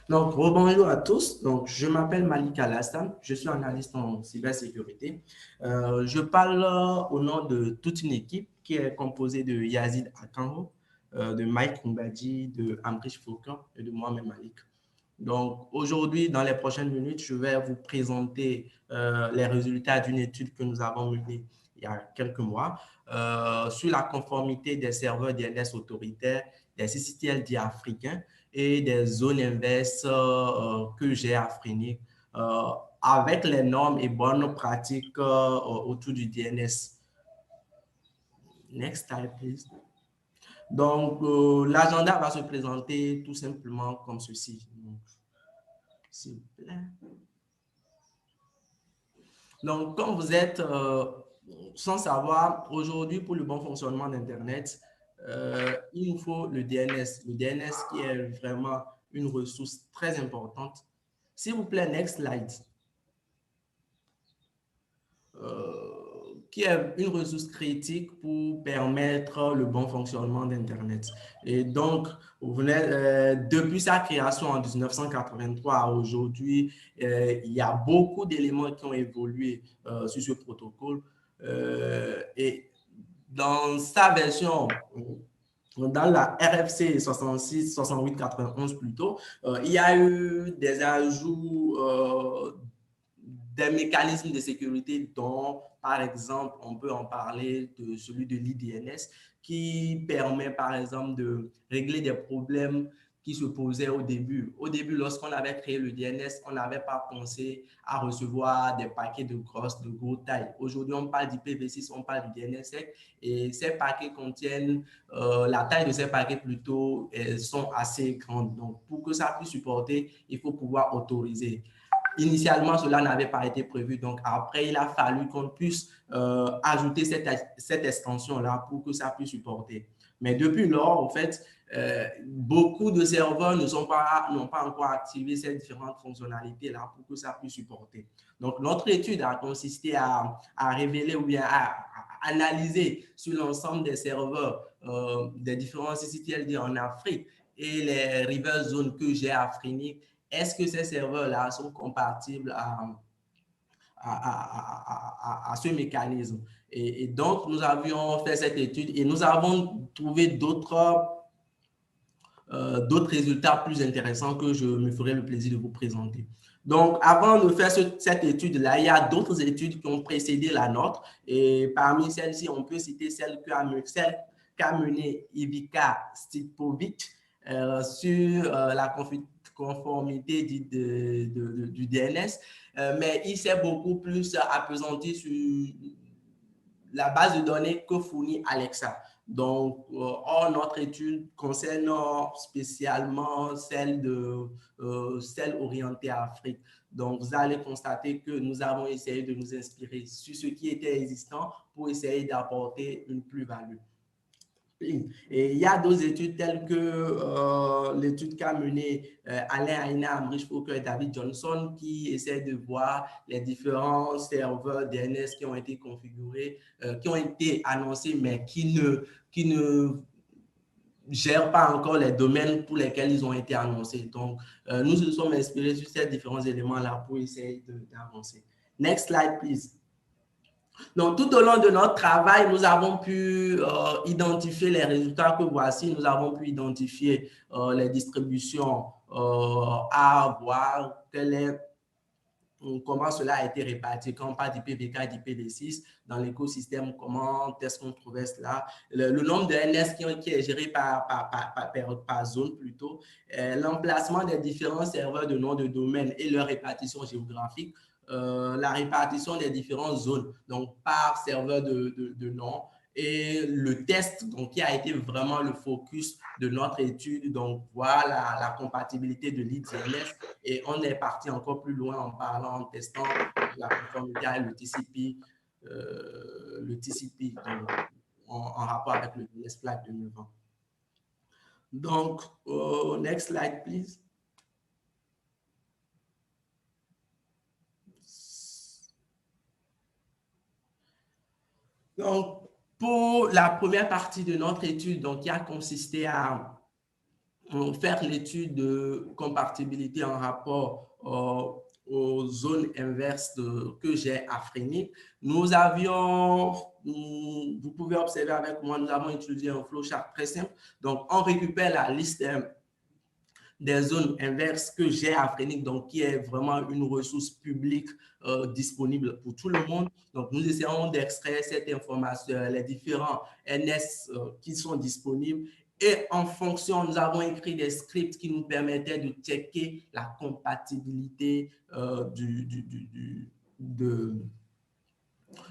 Donc, rebonjour à tous. Donc, je m'appelle Malik Alassane. Je suis analyste en cybersécurité. Je parle au nom de toute une équipe qui est composée de Yazid Akanho, de Mike Mbadji, de Amrish Foucan et de moi-même Malik. Donc, aujourd'hui, dans les prochaines minutes, je vais vous présenter les résultats d'une étude que nous avons menée il y a quelques mois sur la conformité des serveurs DNS autoritaires, des CCTLD africains et des zones inverses que j'ai afriniques avec les normes et bonnes pratiques autour du DNS. Next slide, please. Donc, l'agenda va se présenter tout simplement comme ceci. S'il vous plaît. Donc, comme vous êtes sans savoir, aujourd'hui, pour le bon fonctionnement d'Internet, il nous faut le DNS. Le DNS qui est vraiment une ressource très importante. S'il vous plaît, next slide. Qui est une ressource critique pour permettre le bon fonctionnement d'Internet. Et donc, vous venez, depuis sa création en 1983 à aujourd'hui, il y a beaucoup d'éléments qui ont évolué sur ce protocole. Et dans sa version, dans la RFC 66, 68, 91 plutôt, il y a eu des ajouts des mécanismes de sécurité dont, par exemple, on peut en parler de celui de l'IDNS qui permet, par exemple, de régler des problèmes qui se posaient au début. Au début, lorsqu'on avait créé le DNS, on n'avait pas pensé à recevoir des paquets de grosses tailles. Aujourd'hui, on parle d'IPv6, on parle du DNSSEC et ces paquets contiennent, la taille de ces paquets plutôt sont assez grandes. Donc, pour que ça puisse supporter, il faut pouvoir autoriser. Initialement, cela n'avait pas été prévu. Donc, après, il a fallu qu'on puisse ajouter cette extension-là pour que ça puisse supporter. Mais depuis lors, en fait, beaucoup de serveurs n'ont pas encore activé ces différentes fonctionnalités-là pour que ça puisse supporter. Donc, notre étude a consisté à révéler ou bien à analyser sur l'ensemble des serveurs des différents CCTLD en Afrique et les river zones que j'ai afriniques. Est-ce que ces serveurs-là sont compatibles à ce mécanisme? Et donc, nous avions fait cette étude et nous avons trouvé d'autres résultats plus intéressants que je me ferai le plaisir de vous présenter. Donc, avant de faire cette étude-là, il y a d'autres études qui ont précédé la nôtre. Et parmi celles-ci, on peut citer celle qu'a menée Ivica Stipovic sur la conformité du DNS. Mais il s'est beaucoup plus appesanti sur la base de données que fournit Alexa. Donc, notre étude concerne spécialement celle orientée à Afrique. Donc, vous allez constater que nous avons essayé de nous inspirer sur ce qui était existant pour essayer d'apporter une plus-value. Et il y a d'autres études telles que l'étude qu'a menée Alain Aina, Amrish Foucault et David Johnson qui essaient de voir les différents serveurs DNS qui ont été configurés, qui ont été annoncés, mais qui ne gèrent pas encore les domaines pour lesquels ils ont été annoncés. Donc, nous nous sommes inspirés sur ces différents éléments-là pour essayer d'avancer. Next slide, please. Donc, tout au long de notre travail, nous avons pu identifier les résultats que voici. Nous avons pu identifier les distributions à avoir, comment cela a été réparti. Quand on parle d'IPv4 et d'IPv6 dans l'écosystème, comment est-ce qu'on trouvait cela? Le nombre de NS qui est géré par zone plutôt, l'emplacement des différents serveurs de nom de domaine et leur répartition géographique, la répartition des différentes zones, donc par serveur de nom, et le test donc, qui a été vraiment le focus de notre étude, donc voilà la compatibilité de l'IDNS, et on est parti encore plus loin en parlant, en testant la conformité avec le TCP donc, en rapport avec le DNS Flag de 9 ans. Donc, next slide, please. Donc, pour la première partie de notre étude, donc, qui a consisté à faire l'étude de compatibilité en rapport aux zones inverses que j'ai aphréniques, nous avions, vous pouvez observer avec moi, nous avons utilisé un flowchart très simple. Donc, on récupère la liste des zones inverses que j'ai aphréniques, donc qui est vraiment une ressource publique disponible pour tout le monde. Donc, nous essayons d'extraire cette information, les différents NS qui sont disponibles. Et en fonction, nous avons écrit des scripts qui nous permettaient de checker la compatibilité de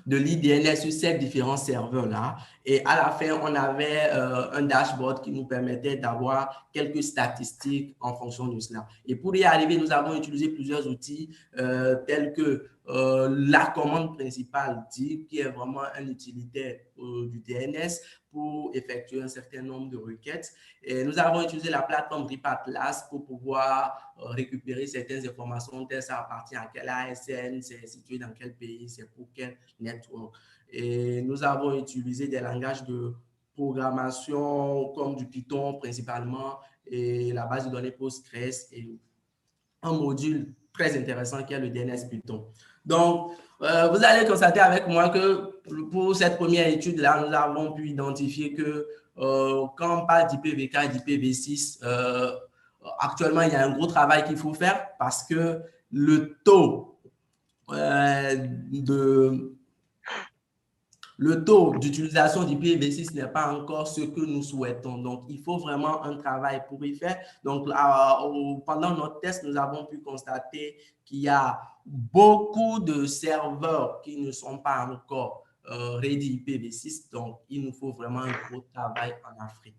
l'IDNS sur ces différents serveurs-là. Et à la fin, on avait un dashboard qui nous permettait d'avoir quelques statistiques en fonction de cela. Et pour y arriver, nous avons utilisé plusieurs outils tels que la commande principale DIG, qui est vraiment un utilitaire du DNS pour effectuer un certain nombre de requêtes. Et nous avons utilisé la plateforme RIP-Atlas pour pouvoir récupérer certaines informations, telles ça appartient à quel ASN, c'est situé dans quel pays, c'est pour quel network. Et nous avons utilisé des langages de programmation comme du Python principalement et la base de données Postgres et un module très intéressant qui est le DNS Python. Donc, vous allez constater avec moi que pour cette première étude-là, nous avons pu identifier que quand on parle d'IPv4 et d'IPv6, actuellement, il y a un gros travail qu'il faut faire parce que le taux d'utilisation d'IPv6 n'est pas encore ce que nous souhaitons. Donc, il faut vraiment un travail pour y faire. Donc, pendant notre test, nous avons pu constater qu'il y a beaucoup de serveurs qui ne sont pas encore ready IPv6. Donc, il nous faut vraiment un gros travail en Afrique.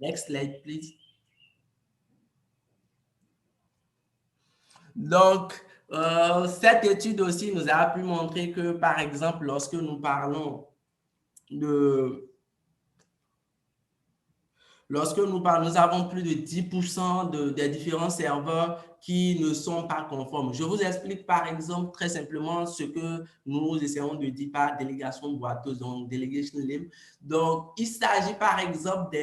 Next slide, please. Donc, cette étude aussi nous a pu montrer que, par exemple, lorsque nous parlons nous avons plus de 10% des différents serveurs qui ne sont pas conformes. Je vous explique par exemple très simplement ce que nous essayons de dire par délégation boiteuse, donc delegation limb. Donc, il s'agit par exemple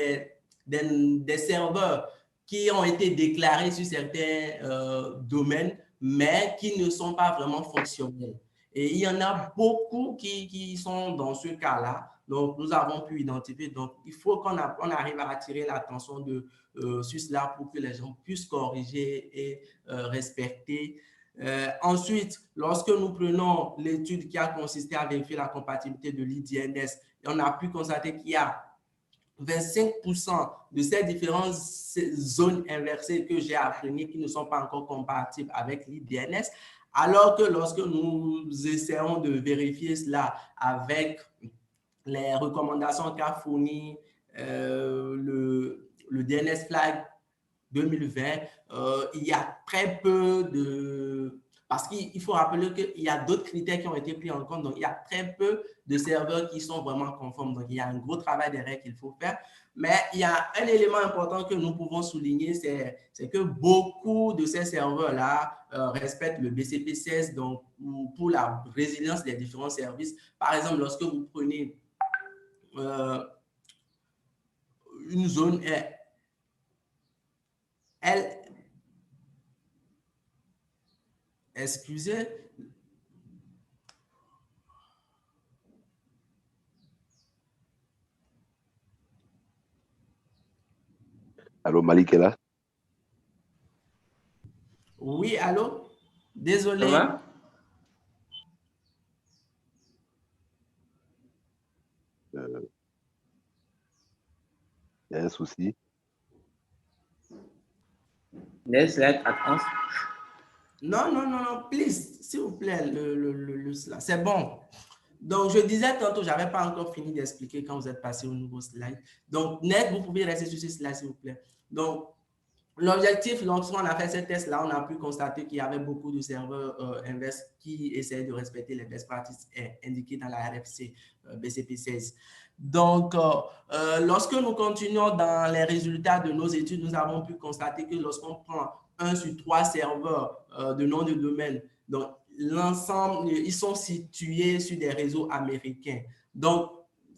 des serveurs qui ont été déclarés sur certains domaines, mais qui ne sont pas vraiment fonctionnels. Et il y en a beaucoup qui sont dans ce cas-là. Donc, nous avons pu identifier. Donc, il faut qu'on arrive à attirer l'attention sur cela pour que les gens puissent corriger et respecter. Ensuite, lorsque nous prenons l'étude qui a consisté à vérifier la compatibilité de l'IDNS, on a pu constater qu'il y a 25% de ces différentes zones inversées que j'ai apprises qui ne sont pas encore compatibles avec l'IDNS, alors que lorsque nous essayons de vérifier cela avec les recommandations qu'a fourni le DNS Flag 2020, il y a très peu de... Parce qu'il faut rappeler qu'il y a d'autres critères qui ont été pris en compte. Donc, il y a très peu de serveurs qui sont vraiment conformes. Donc, il y a un gros travail derrière qu'il faut faire. Mais il y a un élément important que nous pouvons souligner, c'est que beaucoup de ces serveurs-là respectent le BCP 16 donc, pour la résilience des différents services. Par exemple, lorsque vous prenez une zone excusez. Allô, Malik est là? Oui, allô? Désolé. Ça va? Il y a un souci. Next slide, attends. Non, please, s'il vous plaît, c'est bon. Donc, je disais tantôt, je n'avais pas encore fini d'expliquer quand vous êtes passé au nouveau slide. Donc, net, vous pouvez rester sur ce slide, s'il vous plaît. Donc, l'objectif, lorsqu'on a fait ce test-là, on a pu constater qu'il y avait beaucoup de serveurs inverses qui essayaient de respecter les best practices indiquées dans la RFC BCP 16. Donc, lorsque nous continuons dans les résultats de nos études, nous avons pu constater que lorsqu'on prend 1 sur 3 serveurs de nom de domaine, donc l'ensemble, ils sont situés sur des réseaux américains. Donc,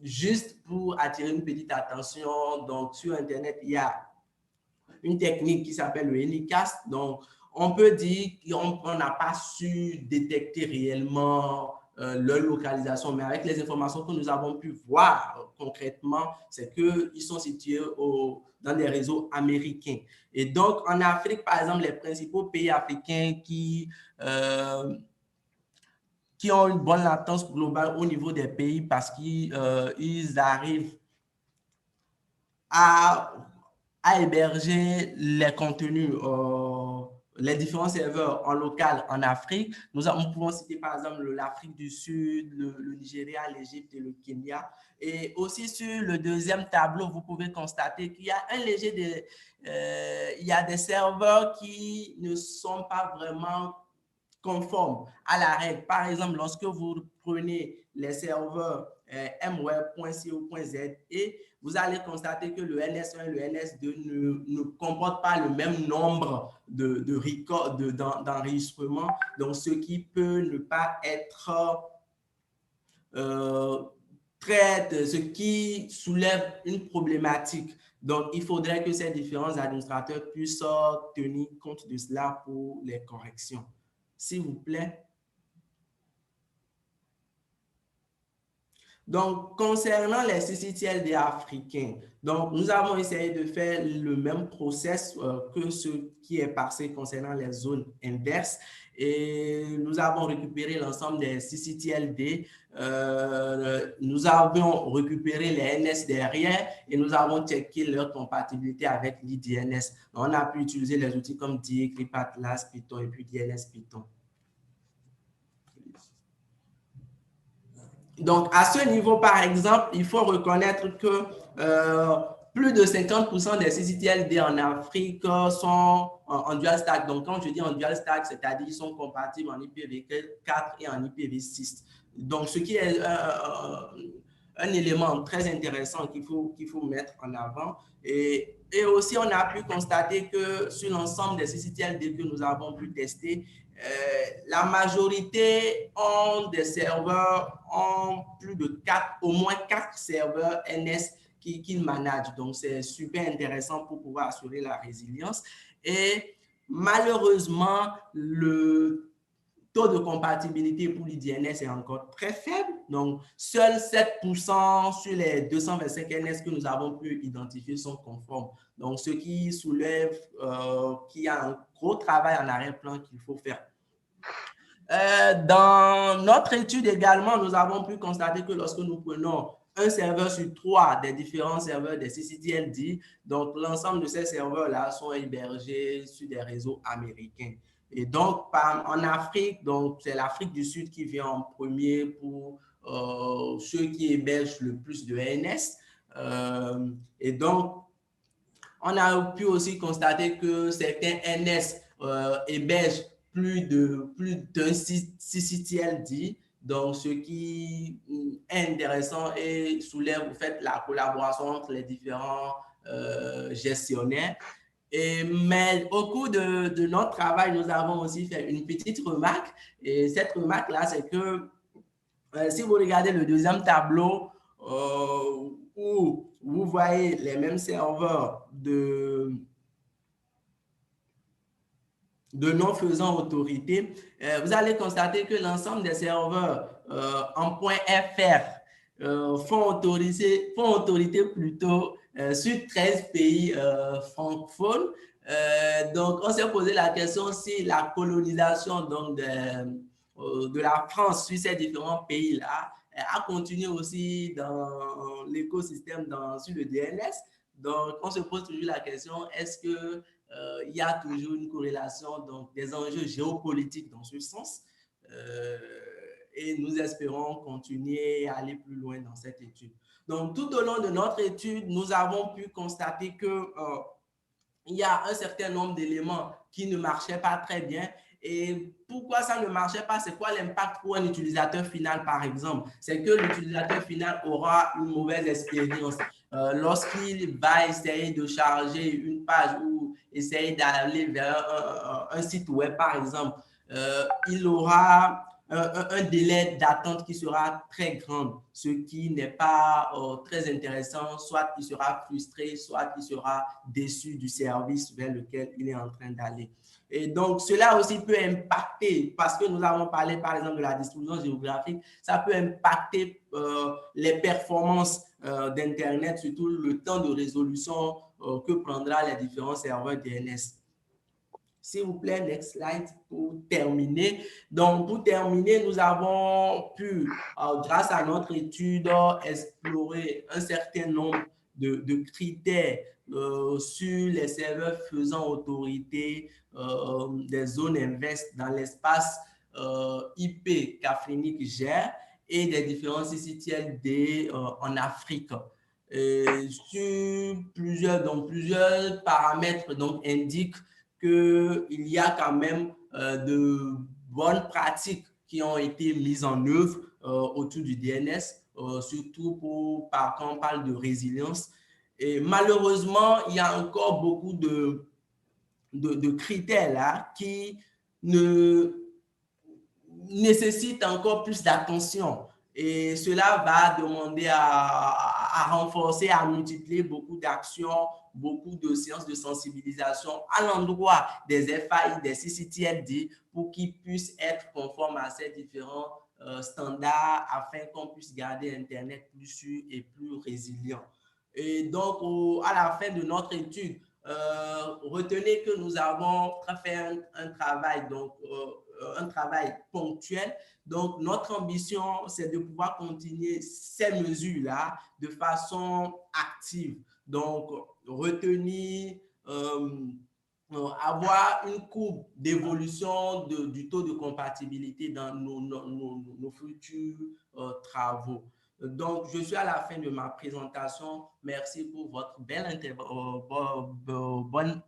juste pour attirer une petite attention, donc sur Internet, il y a une technique qui s'appelle le Anycast. Donc, on peut dire qu'on n'a pas su détecter réellement leur localisation, mais avec les informations que nous avons pu voir concrètement, c'est qu'ils sont situés dans des réseaux américains. Et donc, en Afrique, par exemple, les principaux pays africains qui ont une bonne latence globale au niveau des pays parce qu'ils arrivent à héberger les contenus, les différents serveurs en local en Afrique. Nous pouvons citer par exemple l'Afrique du Sud, le Nigeria, l'Égypte et le Kenya. Et aussi sur le deuxième tableau, vous pouvez constater qu'il y a il y a des serveurs qui ne sont pas vraiment conformes à la règle. Par exemple, lorsque vous prenez les serveurs mweb.co.z et vous allez constater que le NS1 et le NS2 ne comportent pas le même nombre d'enregistrements, donc ce qui peut ne pas être ce qui soulève une problématique. Donc, il faudrait que ces différents administrateurs puissent tenir compte de cela pour les corrections. S'il vous plaît. Donc, concernant les CCTLD africains, donc, nous avons essayé de faire le même process que ce qui est passé concernant les zones inverses et nous avons récupéré l'ensemble des CCTLD, nous avons récupéré les NS derrière et nous avons checké leur compatibilité avec l'IDNS. On a pu utiliser les outils comme DIECLIP, Atlas, Python et puis DNS Python. Donc, à ce niveau, par exemple, il faut reconnaître que plus de 50% des CCTLD en Afrique sont en dual stack. Donc, quand je dis en dual stack, c'est-à-dire qu'ils sont compatibles en IPv4 et en IPv6. Donc, ce qui est un élément très intéressant qu'il faut mettre en avant. Et aussi, on a pu constater que sur l'ensemble des CCTLD que nous avons pu tester, la majorité ont des serveurs, ont plus de au moins 4 serveurs NS qu'ils managent. Donc, c'est super intéressant pour pouvoir assurer la résilience. Et malheureusement, le taux de compatibilité pour l'IDNS est encore très faible. Donc, seuls 7% sur les 225 NS que nous avons pu identifier sont conformes. Donc, ce qui soulève qu'il y a un gros travail en arrière-plan qu'il faut faire. Dans notre étude également, nous avons pu constater que lorsque nous prenons un serveur sur 3 des différents serveurs des CCTLD, donc l'ensemble de ces serveurs-là sont hébergés sur des réseaux américains. Et donc, en Afrique, donc c'est l'Afrique du Sud qui vient en premier pour ceux qui hébergent le plus de NS. Et donc, on a pu aussi constater que certains NS hébergent plus d'un CCTLD, donc ce qui est intéressant et soulève au fait la collaboration entre les différents gestionnaires. Mais au cours de notre travail, nous avons aussi fait une petite remarque. Et cette remarque-là, c'est que si vous regardez le deuxième tableau, où vous voyez les mêmes serveurs de non-faisant autorité, vous allez constater que l'ensemble des serveurs en .fr font autorité plutôt sur 13 pays francophones. Donc, on s'est posé la question si la colonisation donc, de la France sur ces différents pays-là a continué aussi dans l'écosystème sur le DNS. Donc, on se pose toujours la question, est-ce que il y a toujours une corrélation, donc des enjeux géopolitiques dans ce sens. Et nous espérons continuer à aller plus loin dans cette étude. Donc, tout au long de notre étude, nous avons pu constater que il y a un certain nombre d'éléments qui ne marchaient pas très bien. Et pourquoi ça ne marchait pas? C'est quoi l'impact pour un utilisateur final, par exemple? C'est que l'utilisateur final aura une mauvaise expérience. Lorsqu'il va essayer de charger une page ou essayer d'aller vers un site web, par exemple, il aura un délai d'attente qui sera très grand, ce qui n'est pas très intéressant. Soit il sera frustré, soit il sera déçu du service vers lequel il est en train d'aller. Et donc, cela aussi peut impacter, parce que nous avons parlé par exemple de la distribution géographique, ça peut impacter les performances d'Internet, surtout le temps de résolution que prendra les différents serveurs DNS. S'il vous plaît, next slide pour terminer. Donc, pour terminer, nous avons pu, grâce à notre étude, explorer un certain nombre de critères sur les serveurs faisant autorité des zones investes dans l'espace IP qu'Afrenic gère et des différents CCTLD en Afrique. Sur plusieurs paramètres indiquent qu'il y a quand même de bonnes pratiques qui ont été mises en œuvre autour du DNS, surtout quand on parle de résilience. Et malheureusement, il y a encore beaucoup de critères là qui nécessitent encore plus d'attention. Et cela va demander à renforcer, à multiplier beaucoup d'actions, beaucoup de séances de sensibilisation à l'endroit des FAI, des CCTLD, pour qu'ils puissent être conformes à ces différents standards afin qu'on puisse garder Internet plus sûr et plus résilient. Et donc, à la fin de notre étude, retenez que nous avons fait un travail, un travail ponctuel. Donc, notre ambition, c'est de pouvoir continuer ces mesures-là de façon active. Donc, retenir, avoir une courbe d'évolution du taux de compatibilité dans nos futurs travaux. Donc, je suis à la fin de ma présentation. Merci pour votre bonne,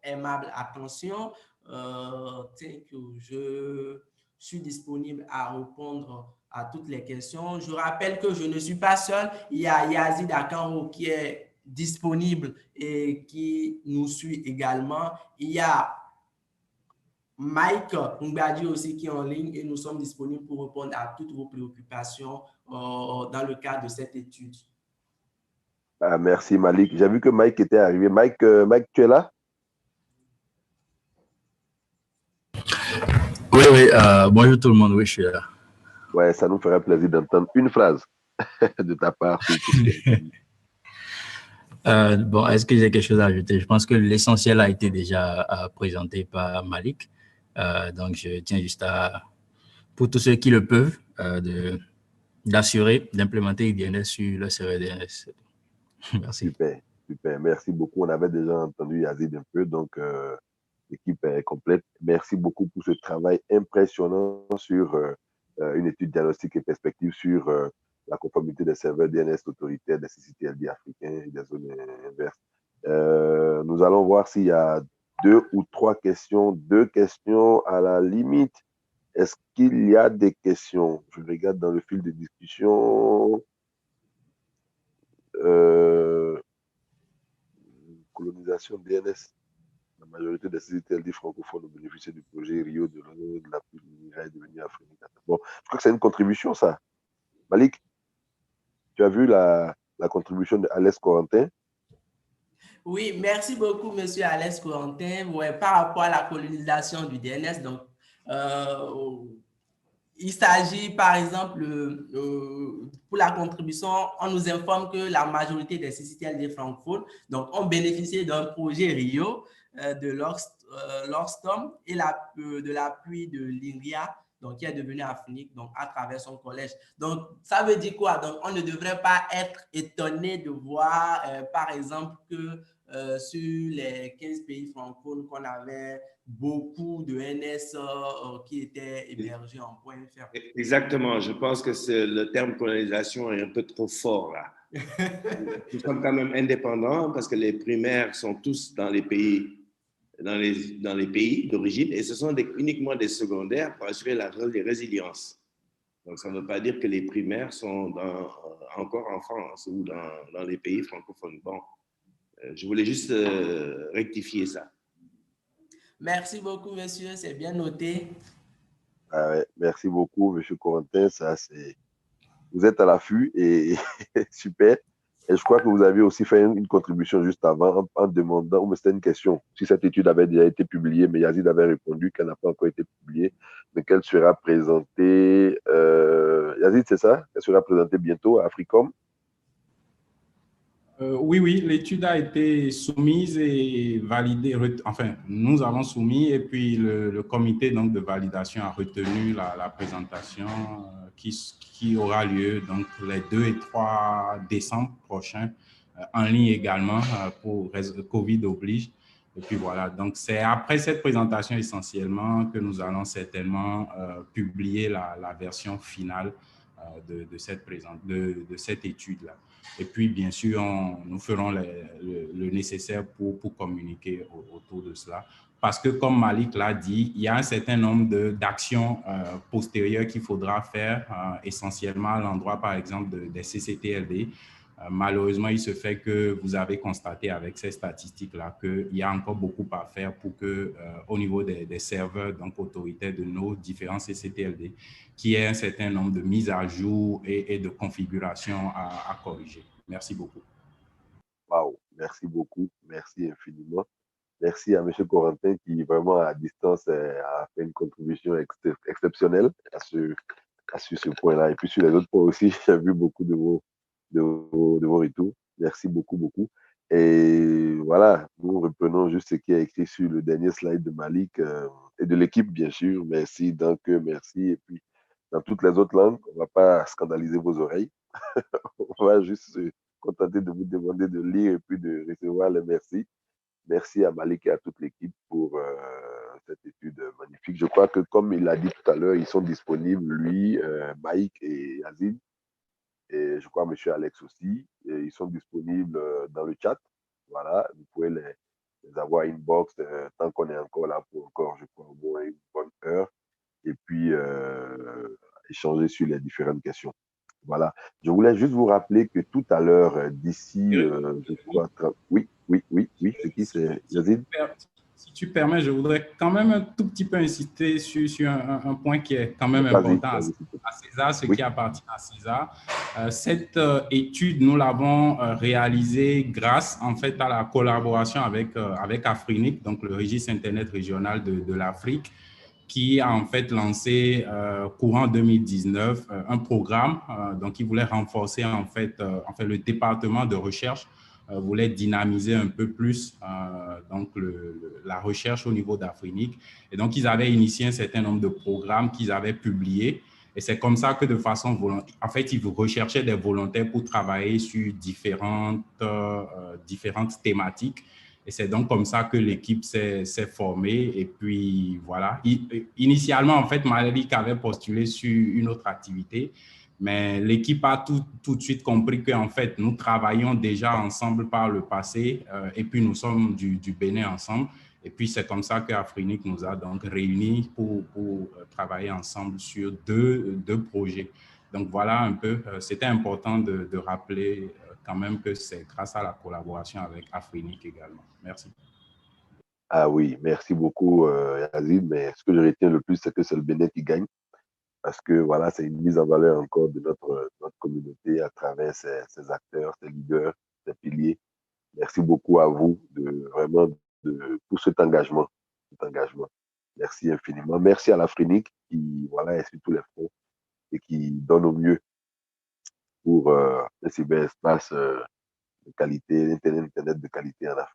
aimable attention. Thank you. Je suis disponible à répondre à toutes les questions. Je rappelle que je ne suis pas seul. Il y a Yazid Akanro qui est disponible et qui nous suit également. Il y a Mike Ngbadi aussi qui est en ligne et nous sommes disponibles pour répondre à toutes vos préoccupations dans le cadre de cette étude. Ah, merci Malik. J'ai vu que Mike était arrivé. Mike, tu es là? Oui, bonjour tout le monde, oui, je suis là. Ouais, ça nous ferait plaisir d'entendre une phrase de ta part. Bon, est-ce que j'ai quelque chose à ajouter? Je pense que l'essentiel a été déjà présenté par Malik. Donc, je tiens juste pour tous ceux qui le peuvent, d'assurer d'implémenter IDNS sur le serveur DNS. Merci. Super, super. Merci beaucoup. On avait déjà entendu Yazid un peu, donc l'équipe est complète. Merci beaucoup pour ce travail impressionnant sur une étude diagnostique et perspective sur la conformité des serveurs DNS autoritaires des CCTLD africains et des zones inverses. Nous allons voir s'il y a 2 ou 3 questions. 2 questions à la limite. Est-ce qu'il y a des questions? Je regarde dans le fil de discussion. Colonisation DNS. La majorité des CCTLD francophones ont bénéficié du projet Rio de l'honneur de l'appui de l'INRA est devenu Afrique. Bon, je crois que c'est une contribution, ça. Malik, tu as vu la contribution d'Alex Corentin? Oui, merci beaucoup, monsieur Alex Corentin. Ouais, par rapport à la colonisation du DNS, donc, il s'agit, par exemple, pour la contribution, on nous informe que la majorité des CCTLD francophones ont bénéficié d'un projet Rio de l'Orstom et de l'appui de l'INRIA, qui est devenu Afrinic, à travers son collège. Donc, ça veut dire quoi? Donc, on ne devrait pas être étonné de voir, par exemple, que sur les 15 pays francophones qu'on avait beaucoup de NS qui étaient hébergés en point ferme. Exactement. Je pense que le terme colonisation est un peu trop fort là. Nous sommes quand même indépendants parce que les primaires sont tous dans les pays, dans les pays d'origine et ce sont uniquement des secondaires pour assurer les résiliences. Donc, ça ne veut pas dire que les primaires sont encore en France ou dans les pays francophones. Bon, je voulais juste rectifier ça. Merci beaucoup, monsieur. C'est bien noté. Ah ouais, merci beaucoup, M. Corentin. Vous êtes à l'affût et super. Et je crois que vous avez aussi fait une contribution juste avant en demandant, ou c'était une question, si cette étude avait déjà été publiée, mais Yazid avait répondu qu'elle n'a pas encore été publiée, mais qu'elle sera présentée. Yazid, c'est ça? Elle sera présentée bientôt à Africom? Oui, l'étude a été soumise et validée. Enfin, nous avons soumis et puis le comité donc, de validation a retenu la présentation qui aura lieu donc, les 2 et 3 décembre prochains, en ligne également, pour Covid oblige. Et puis voilà, donc c'est après cette présentation essentiellement que nous allons certainement publier la version finale de cette étude-là. Et puis, bien sûr, nous ferons le nécessaire pour communiquer autour de cela. Parce que, comme Malik l'a dit, il y a un certain nombre d'actions postérieures qu'il faudra faire, essentiellement à l'endroit, par exemple, des CCTLD. Malheureusement, il se fait que vous avez constaté avec ces statistiques-là qu'il y a encore beaucoup à faire pour que, au niveau des serveurs donc autoritaires de nos différents CCTLD, qu'il y ait un certain nombre de mises à jour et de configurations à corriger. Merci beaucoup. Waouh, merci beaucoup, merci infiniment. Merci à M. Corentin qui, vraiment à distance, a fait une contribution exceptionnelle sur ce point-là. Et puis sur les autres points aussi, j'ai vu beaucoup de vos retours. Merci beaucoup, beaucoup. Et voilà, nous reprenons juste ce qui est écrit sur le dernier slide de Malik et de l'équipe, bien sûr. Merci, donc merci. Et puis, dans toutes les autres langues, on ne va pas scandaliser vos oreilles. On va juste se contenter de vous demander de lire et puis de recevoir les merci. Merci à Malik et à toute l'équipe pour cette étude magnifique. Je crois que, comme il l'a dit tout à l'heure, ils sont disponibles, lui, Mike et Yazid. Et je crois M. Alex aussi. Et ils sont disponibles dans le chat. Voilà, vous pouvez les avoir inbox tant qu'on est encore là pour encore, je crois, au moins une bonne heure. Et puis, échanger sur les différentes questions. Voilà. Je voulais juste vous rappeler que tout à l'heure, d'ici, je crois, oui, c'est qui? C'est Yazid? Si tu permets, je voudrais quand même un tout petit peu insister sur un point qui est quand même important à César, ce qui appartient à César. Cette étude, nous l'avons réalisée grâce en fait à la collaboration avec Afrinic, donc le registre Internet régional de l'Afrique, qui a en fait lancé courant 2019 un programme donc qui voulait renforcer en fait le département de recherche voulait dynamiser un peu plus donc la recherche au niveau d'Afrinic. Et donc, ils avaient initié un certain nombre de programmes qu'ils avaient publiés. Et c'est comme ça que de façon volontaire, en fait, ils recherchaient des volontaires pour travailler sur différentes thématiques. Et c'est donc comme ça que l'équipe s'est formée. Et puis, voilà. Initialement, en fait, Malik avait postulé sur une autre activité. Mais l'équipe a tout de suite compris qu'en fait, nous travaillons déjà ensemble par le passé et puis nous sommes du Bénin ensemble. Et puis, c'est comme ça qu'Afrinic nous a donc réunis pour travailler ensemble sur deux projets. Donc, voilà un peu, c'était important de rappeler quand même que c'est grâce à la collaboration avec Afrinic également. Merci. Ah oui, merci beaucoup, Yazid. Mais ce que je retiens le plus, c'est que c'est le Bénin qui gagne. Parce que voilà, c'est une mise en valeur encore de notre communauté à travers ces acteurs, ces leaders, ces piliers. Merci beaucoup à vous pour cet engagement. Merci infiniment. Merci à l'Afrinic qui voilà, est sur tous les fronts et qui donne au mieux pour un cyberespace de qualité, Internet de qualité en Afrique.